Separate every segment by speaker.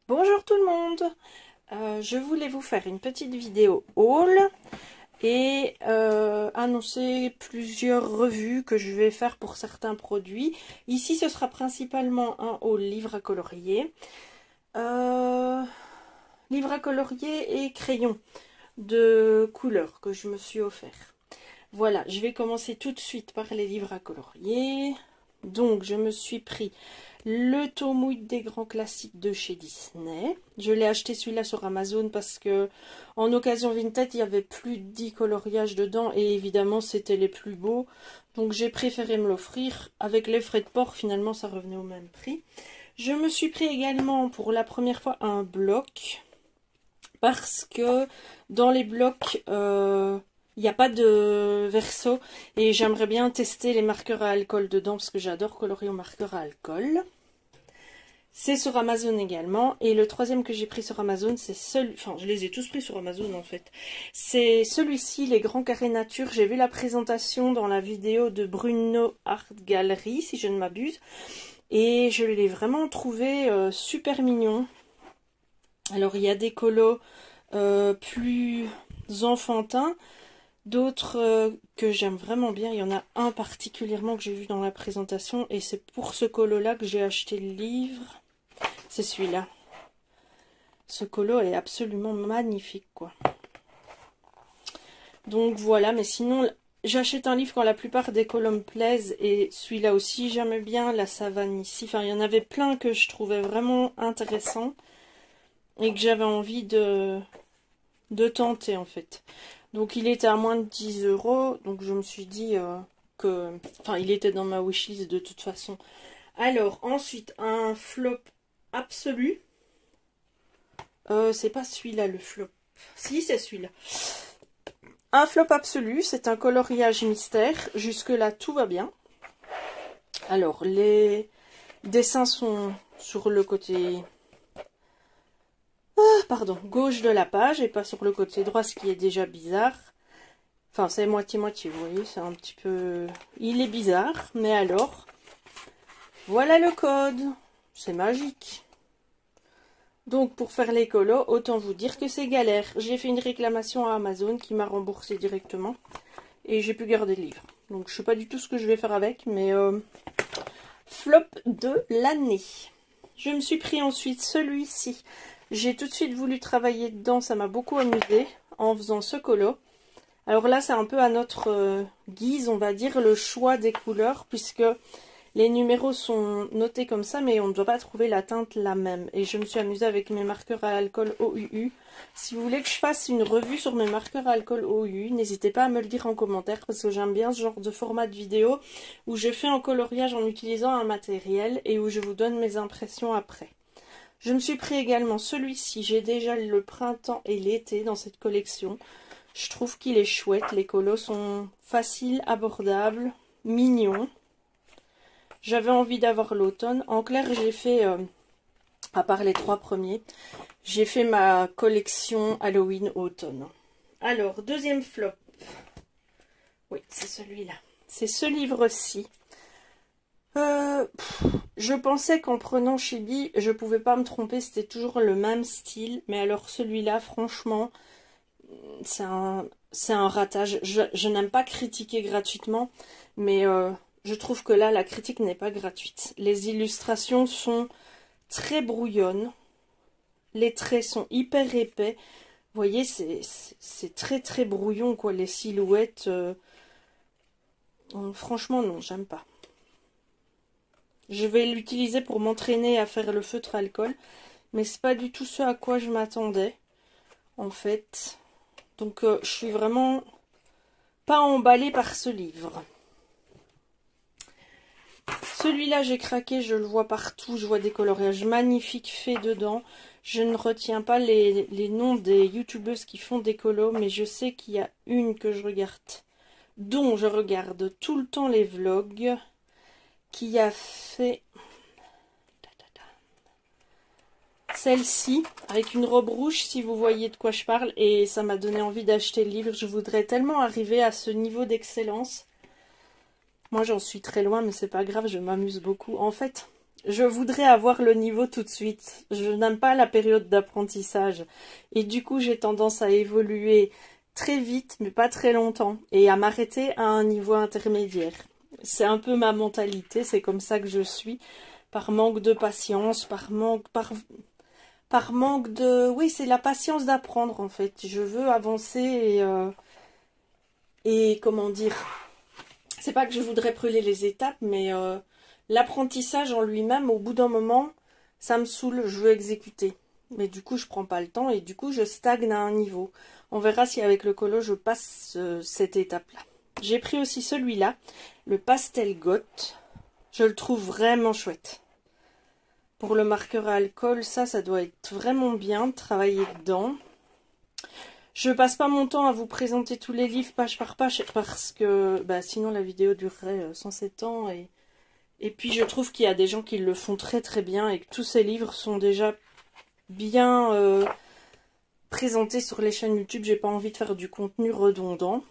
Speaker 1: Bonjour tout le monde. Je voulais vous faire une petite vidéo haul et annoncer plusieurs revues que je vais faire pour certains produits. Ici ce sera principalement un haul livre à colorier. Livre à colorier et crayon de couleur que je me suis offert. Voilà, je vais commencer tout de suite par les livres à colorier. Donc je me suis pris le Tomouille des grands classiques de chez Disney. Je l'ai acheté celui-là sur Amazon parce que en occasion Vinted, il y avait plus de 10 coloriages dedans et évidemment c'était les plus beaux. Donc j'ai préféré me l'offrir. Avec les frais de port, finalement ça revenait au même prix. Je me suis pris également pour la première fois un bloc parce que dans les blocs, il n'y a pas de verso et j'aimerais bien tester les marqueurs à alcool dedans parce que j'adore colorier au marqueur à alcool. C'est sur Amazon également. Et le troisième que j'ai pris sur Amazon, c'est celui... Enfin, je les ai tous pris sur Amazon en fait. C'est celui-ci, les grands carrés nature. J'ai vu la présentation dans la vidéo de Bruno Art Gallery, si je ne m'abuse. Et je l'ai vraiment trouvé super mignon. Alors, il y a des colos plus enfantins. D'autres que j'aime vraiment bien. Il y en a un particulièrement que j'ai vu dans la présentation. Et c'est pour ce colo-là que j'ai acheté le livre. C'est celui-là. Ce colo est absolument magnifique, quoi. Donc voilà, mais sinon, j'achète un livre quand la plupart des colos me plaisent. Et celui-là aussi, j'aime bien. La savane ici. Enfin, il y en avait plein que je trouvais vraiment intéressants. Et que j'avais envie de tenter, en fait. Donc il était à moins de 10 €. Donc je me suis dit que... Enfin, il était dans ma wishlist de toute façon. Alors, ensuite, un flop absolu. C'est pas celui-là le flop. Si, c'est celui-là. Un flop absolu, c'est un coloriage mystère. Jusque-là, tout va bien. Alors, les dessins sont sur le côté... pardon, gauche de la page et pas sur le côté droit, ce qui est déjà bizarre. Enfin, c'est moitié-moitié, vous voyez, c'est un petit peu... Il est bizarre, mais alors... Voilà le code. C'est magique. Donc, pour faire les colos, autant vous dire que c'est galère. J'ai fait une réclamation à Amazon qui m'a remboursé directement. Et j'ai pu garder le livre. Donc, je sais pas du tout ce que je vais faire avec, mais... flop de l'année. Je me suis pris ensuite celui-ci. J'ai tout de suite voulu travailler dedans, ça m'a beaucoup amusé en faisant ce colo. Alors là, c'est un peu à notre guise, on va dire, le choix des couleurs, puisque les numéros sont notés comme ça, mais on ne doit pas trouver la teinte la même. Et je me suis amusée avec mes marqueurs à alcool OUU. Si vous voulez que je fasse une revue sur mes marqueurs à alcool OUU, n'hésitez pas à me le dire en commentaire, parce que j'aime bien ce genre de format de vidéo où je fais un coloriage en utilisant un matériel et où je vous donne mes impressions après. Je me suis pris également celui-ci. J'ai déjà le printemps et l'été dans cette collection. Je trouve qu'il est chouette. Les colos sont faciles, abordables, mignons. J'avais envie d'avoir l'automne. En clair, j'ai fait, à part les 3 premiers, j'ai fait ma collection Halloween-automne. Alors, deuxième flop. Oui, c'est celui-là. C'est ce livre-ci. Je pensais qu'en prenant Chibi, je pouvais pas me tromper, c'était toujours le même style. Mais alors celui-là, franchement, c'est un ratage. Je n'aime pas critiquer gratuitement, mais je trouve que là, la critique n'est pas gratuite. Les illustrations sont très brouillonnes. Les traits sont hyper épais. Vous voyez, c'est très très brouillon, quoi. Les silhouettes, franchement, non, j'aime pas. Je vais l'utiliser pour m'entraîner à faire le feutre alcool. Mais c'est pas du tout ce à quoi je m'attendais. En fait. Donc je suis vraiment pas emballée par ce livre. Celui-là j'ai craqué, je le vois partout. Je vois des coloriages magnifiques faits dedans. Je ne retiens pas les noms des youtubeuses qui font des colos. Mais je sais qu'il y a une que je regarde. Dont je regarde tout le temps les vlogs. Qui a fait celle-ci avec une robe rouge, si vous voyez de quoi je parle, et ça m'a donné envie d'acheter le livre. Je voudrais tellement arriver à ce niveau d'excellence. Moi j'en suis très loin, mais c'est pas grave, je m'amuse beaucoup. En fait, Je voudrais avoir le niveau tout de suite. Je n'aime pas la période d'apprentissage. Et du coup, j'ai tendance à évoluer très vite, mais pas très longtemps. Et à m'arrêter à un niveau intermédiaire. C'est un peu ma mentalité, c'est comme ça que je suis. Par manque de patience, par manque de... Oui, c'est la patience d'apprendre en fait. Je veux avancer et comment dire... C'est pas que je voudrais brûler les étapes, mais l'apprentissage en lui-même, au bout d'un moment, ça me saoule, je veux exécuter. Mais du coup, je prends pas le temps et du coup, je stagne à un niveau. On verra si avec le colo, je passe cette étape-là. J'ai pris aussi celui-là, le Pastel Goth. Je le trouve vraiment chouette. Pour le marqueur à alcool, ça doit être vraiment bien de travailler dedans. Je passe pas mon temps à vous présenter tous les livres page par page parce que sinon la vidéo durerait 107 ans. Et puis je trouve qu'il y a des gens qui le font très très bien et que tous ces livres sont déjà bien présentés sur les chaînes YouTube. J'ai pas envie de faire du contenu redondant.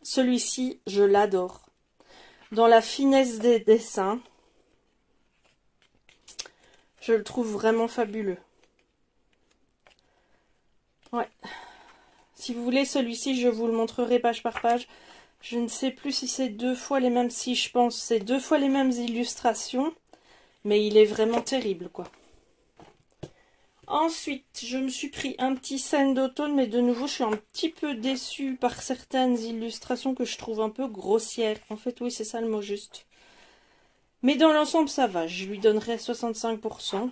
Speaker 1: Celui-ci, je l'adore. Dans la finesse des dessins, je le trouve vraiment fabuleux. Ouais. Si vous voulez celui-ci, je vous le montrerai page par page. Je ne sais plus si c'est 2 fois les mêmes, si je pense c'est 2 fois les mêmes illustrations. Mais il est vraiment terrible, quoi. Ensuite, je me suis pris un petit scène d'automne, mais de nouveau, je suis un petit peu déçue par certaines illustrations que je trouve un peu grossières. En fait, oui, c'est ça le mot juste. Mais dans l'ensemble, ça va. Je lui donnerai 65%.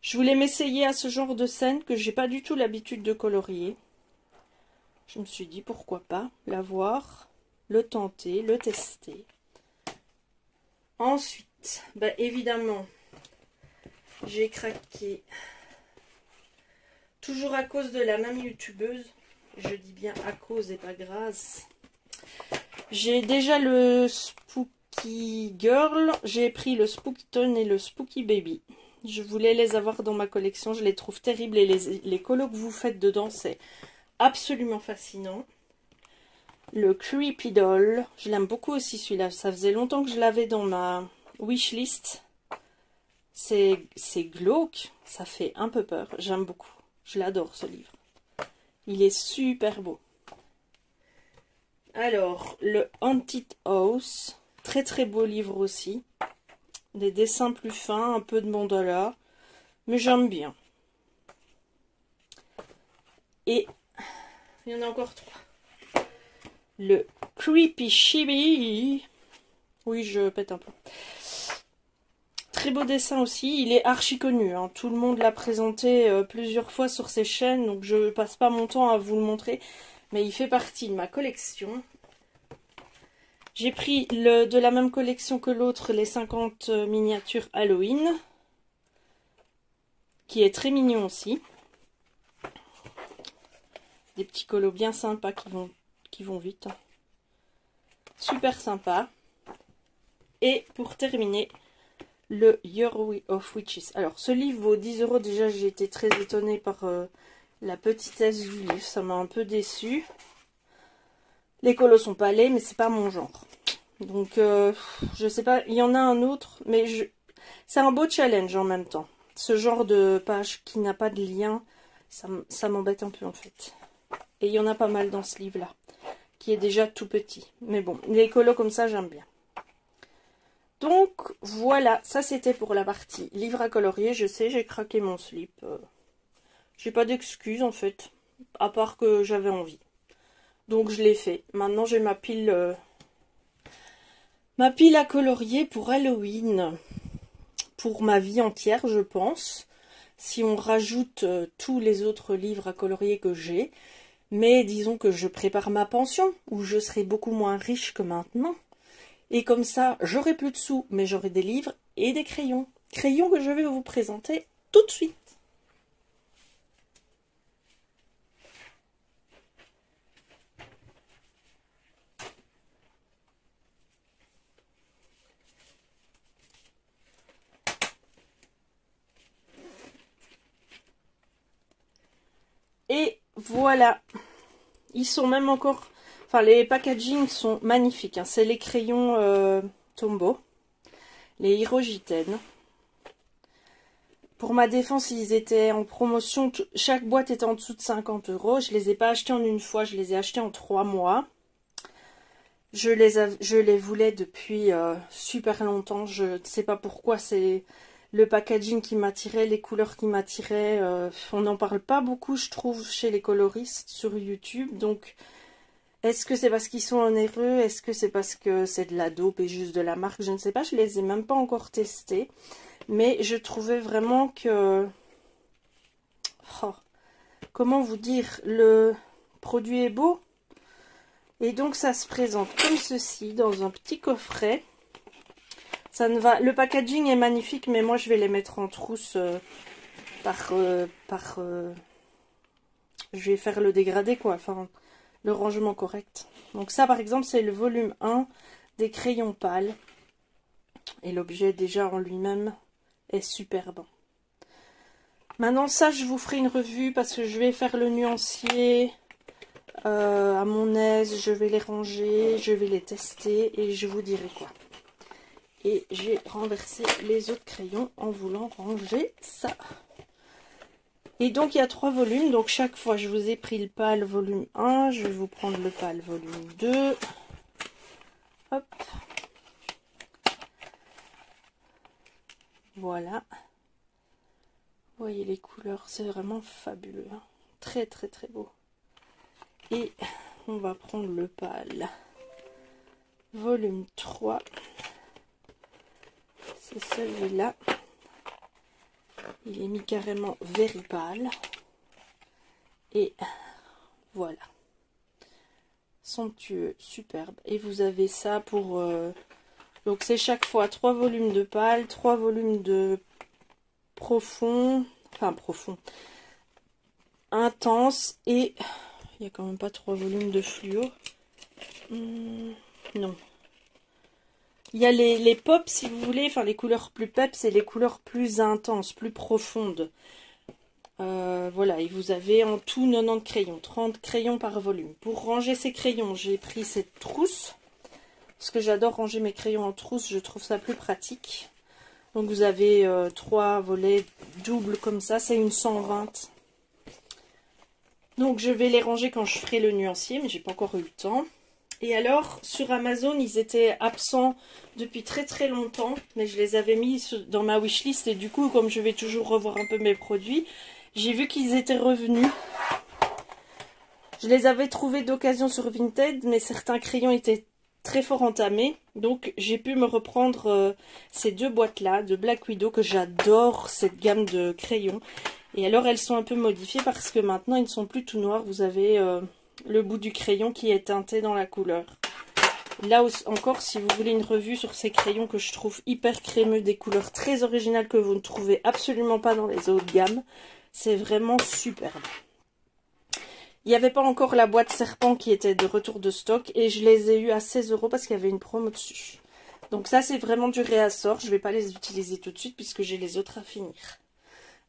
Speaker 1: Je voulais m'essayer à ce genre de scène que j'ai pas du tout l'habitude de colorier. Je me suis dit pourquoi pas l'avoir, le tenter, le tester. Ensuite, évidemment, j'ai craqué. Toujours à cause de la même youtubeuse. Je dis bien à cause et pas grâce. J'ai déjà le Spooky Girl. J'ai pris le Spooky Tone et le Spooky Baby. Je voulais les avoir dans ma collection. Je les trouve terribles. Et les colos que vous faites dedans, c'est absolument fascinant. Le Creepy Doll. Je l'aime beaucoup aussi celui-là. Ça faisait longtemps que je l'avais dans ma wishlist. C'est glauque. Ça fait un peu peur. J'aime beaucoup. Je l'adore ce livre. Il est super beau. Alors, le Haunted House. Très très beau livre aussi. Des dessins plus fins, un peu de mandala. Mais j'aime bien. Et il y en a encore 3. Le Creepy Chibi. Oui, je pète un peu. Très beau dessin aussi. Il est archi connu. Hein. Tout le monde l'a présenté plusieurs fois sur ses chaînes. Donc je passe pas mon temps à vous le montrer. Mais il fait partie de ma collection. J'ai pris de la même collection que l'autre, les 50 miniatures Halloween. Qui est très mignon aussi. Des petits colos bien sympas qui vont vite. Super sympa. Et pour terminer, le Year of Witches. Alors ce livre vaut 10 €. Déjà j'ai été très étonnée par la petitesse du livre. Ça m'a un peu déçue. Les colos sont pas laids, mais c'est pas mon genre. Donc je sais pas, il y en a un autre, mais c'est un beau challenge en même temps. Ce genre de page qui n'a pas de lien, ça m'embête un peu en fait. Et il y en a pas mal dans ce livre-là, qui est déjà tout petit. Mais bon, les colos comme ça, j'aime bien. Donc, voilà, ça c'était pour la partie livre à colorier. Je sais, j'ai craqué mon slip. J'ai pas d'excuses en fait, à part que j'avais envie. Donc je l'ai fait. Maintenant j'ai ma pile à colorier pour Halloween. Pour ma vie entière, je pense. Si on rajoute tous les autres livres à colorier que j'ai. Mais disons que je prépare ma pension, où je serai beaucoup moins riche que maintenant. Et comme ça, j'aurai plus de sous, mais j'aurai des livres et des crayons. Crayons que je vais vous présenter tout de suite. Et voilà. Ils sont même encore... Enfin, les packagings sont magnifiques. Hein. C'est les crayons Tombow. les Hirogiten. Pour ma défense, ils étaient en promotion, chaque boîte était en dessous de 50 €. Je les ai pas achetés en une fois, je les ai achetés en 3 mois. Je les voulais depuis super longtemps, je ne sais pas pourquoi, c'est le packaging qui m'attirait, les couleurs qui m'attiraient. On n'en parle pas beaucoup, je trouve, chez les coloristes sur YouTube. Donc, est-ce que c'est parce qu'ils sont onéreux? Est-ce que c'est parce que c'est de la dope et juste de la marque? Je ne sais pas, je les ai même pas encore testés. Mais je trouvais vraiment que... Oh, comment vous dire? Le produit est beau. Et donc ça se présente comme ceci, dans un petit coffret. Ça ne va... Le packaging est magnifique, mais moi je vais les mettre en trousse je vais faire le dégradé, quoi. Enfin, le rangement correct. Donc ça, par exemple, c'est le volume 1 des crayons pâles. Et l'objet, déjà, en lui-même, est superbe. Maintenant, ça, je vous ferai une revue parce que je vais faire le nuancier... à mon aise, je vais les ranger, je vais les tester et je vous dirai quoi. Et j'ai renversé les autres crayons en voulant ranger ça. Et donc il y a 3 volumes, donc chaque fois je vous ai pris le pâle volume 1, je vais vous prendre le pâle volume 2. Hop. Voilà. Vous voyez les couleurs, c'est vraiment fabuleux. Hein. Très très très beau. Et on va prendre le pâle volume 3. C'est celui-là. Il est mis carrément very pâle. Et voilà. Somptueux, superbe. Et vous avez ça pour... Donc c'est chaque fois 3 volumes de pâle, 3 volumes de profond. Enfin profond. Intense et... Il n'y a quand même pas 3 volumes de fluo. Non. Il y a les pops, si vous voulez. Enfin, les couleurs plus peps et les couleurs plus intenses, plus profondes. Voilà, et vous avez en tout 90 crayons. 30 crayons par volume. Pour ranger ces crayons, j'ai pris cette trousse. Parce que j'adore ranger mes crayons en trousse. Je trouve ça plus pratique. Donc, vous avez 3 volets doubles comme ça. C'est une 120. Donc je vais les ranger quand je ferai le nuancier, mais j'ai pas encore eu le temps. Et alors, sur Amazon, ils étaient absents depuis très très longtemps, mais je les avais mis dans ma wishlist et du coup, comme je vais toujours revoir un peu mes produits, j'ai vu qu'ils étaient revenus. Je les avais trouvés d'occasion sur Vinted, mais certains crayons étaient très fort entamés. Donc j'ai pu me reprendre ces 2 boîtes-là de Black Widow, que j'adore cette gamme de crayons. Et alors elles sont un peu modifiées parce que maintenant ils ne sont plus tout noirs. Vous avez le bout du crayon qui est teinté dans la couleur. Là encore, si vous voulez une revue sur ces crayons que je trouve hyper crémeux, des couleurs très originales que vous ne trouvez absolument pas dans les autres gammes, c'est vraiment superbe. Il n'y avait pas encore la boîte serpent qui était de retour de stock et je les ai eu à 16 € parce qu'il y avait une promo dessus. Donc ça c'est vraiment du réassort, je ne vais pas les utiliser tout de suite puisque j'ai les autres à finir.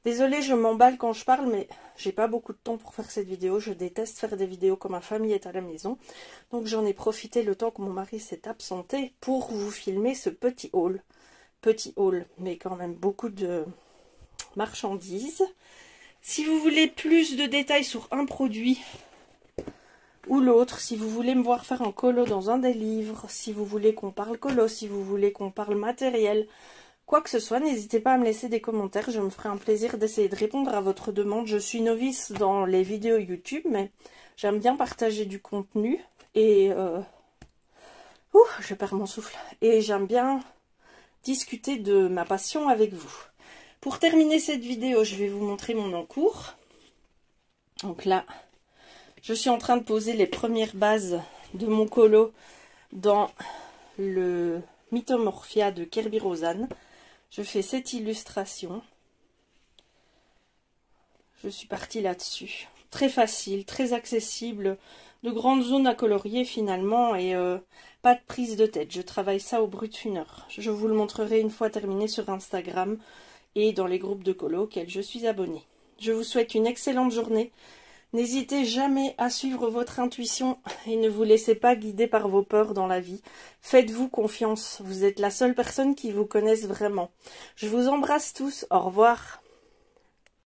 Speaker 1: Désolée, je m'emballe quand je parle, mais j'ai pas beaucoup de temps pour faire cette vidéo. Je déteste faire des vidéos quand ma famille est à la maison. Donc j'en ai profité le temps que mon mari s'est absenté pour vous filmer ce petit haul. Petit haul, mais quand même beaucoup de marchandises. Si vous voulez plus de détails sur un produit ou l'autre, si vous voulez me voir faire un colo dans un des livres, si vous voulez qu'on parle colo, si vous voulez qu'on parle matériel... Quoi que ce soit, n'hésitez pas à me laisser des commentaires, je me ferai un plaisir d'essayer de répondre à votre demande. Je suis novice dans les vidéos YouTube, mais j'aime bien partager du contenu et... je perds mon souffle. Et j'aime bien discuter de ma passion avec vous. Pour terminer cette vidéo, je vais vous montrer mon encours. Donc là, je suis en train de poser les premières bases de mon colo dans le Mythomorphia de Kerby Rosanne. Je fais cette illustration. Je suis partie là-dessus. Très facile, très accessible. De grandes zones à colorier finalement et pas de prise de tête. Je travaille ça au brut d'une heure. Je vous le montrerai une fois terminé sur Instagram et dans les groupes de colo auxquels je suis abonnée. Je vous souhaite une excellente journée. N'hésitez jamais à suivre votre intuition et ne vous laissez pas guider par vos peurs dans la vie. Faites-vous confiance, vous êtes la seule personne qui vous connaisse vraiment. Je vous embrasse tous, au revoir.